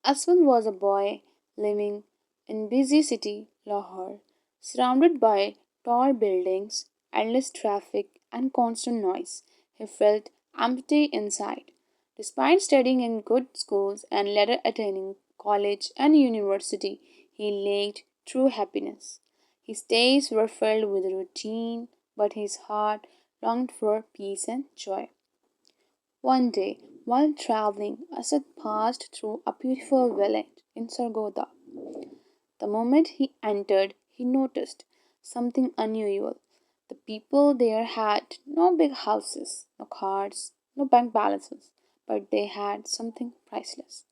Aswan was a boy living in busy city Lahore, surrounded by tall buildings, endless traffic, and constant noise. He felt empty inside. Despite studying in good schools and later attending college and university, he lacked true happiness. His days were filled with routine, but his heart longed for peace and joy. One day, while traveling, Asad passed through a beautiful village in Sargodha. The moment he entered, he noticed something unusual. The people there had no big houses, no cars, no bank balances, but they had something priceless.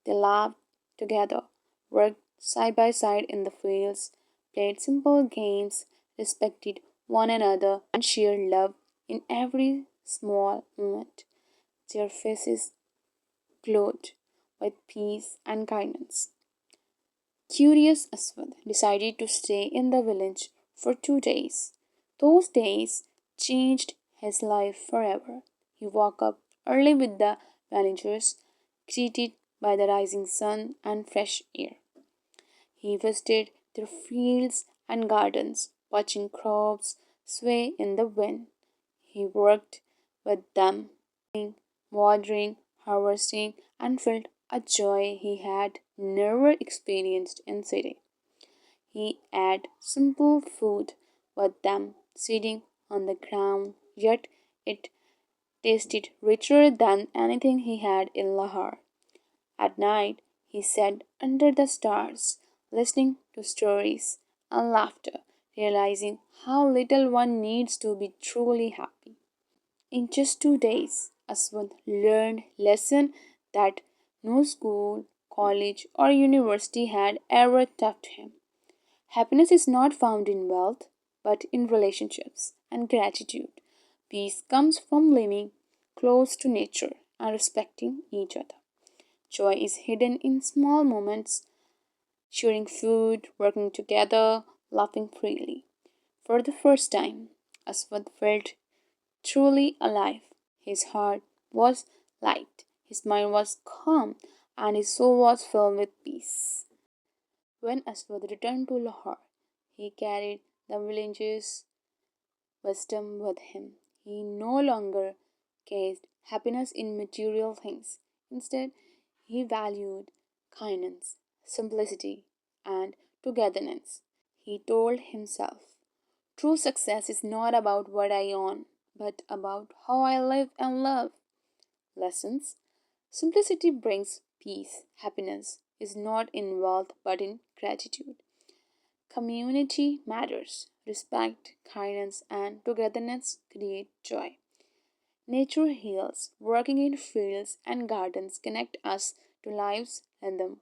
They laughed together, worked side by side in the fields, played simple games, respected one another, and shared love in every small moment. Their faces glowed with peace and kindness. Curious Aswad decided to stay in the village for 2 days. Those days changed his life forever. He woke up early with the villagers, greeted by the rising sun and fresh air. He visited their fields and gardens, watching crops sway in the wind. He worked with them, watering, harvesting, and felt a joy he had never experienced in city. He ate simple food with them, sitting on the ground, yet it tasted richer than anything he had in Lahore. At night, he sat under the stars, listening to stories and laughter, realizing how little one needs to be truly happy. In just 2 days, Aswad learned lesson that no school, college, or university had ever taught him. Happiness is not found in wealth, but in relationships and gratitude. Peace comes from living close to nature and respecting each other. Joy is hidden in small moments, sharing food, working together, laughing freely. For the first time, Aswad felt truly alive. His heart was light, his mind was calm, and his soul was filled with peace. When Aswad returned to Lahore, he carried the village's wisdom with him. He no longer chased happiness in material things. Instead, he valued kindness, simplicity, and togetherness. He told himself, true success is not about what I own, but about how I live and love. Lessons. Simplicity brings peace. Happiness is not in wealth but in gratitude. Community matters. Respect, kindness, and togetherness create joy. Nature heals. Working in fields and gardens connect us to life's rhythm.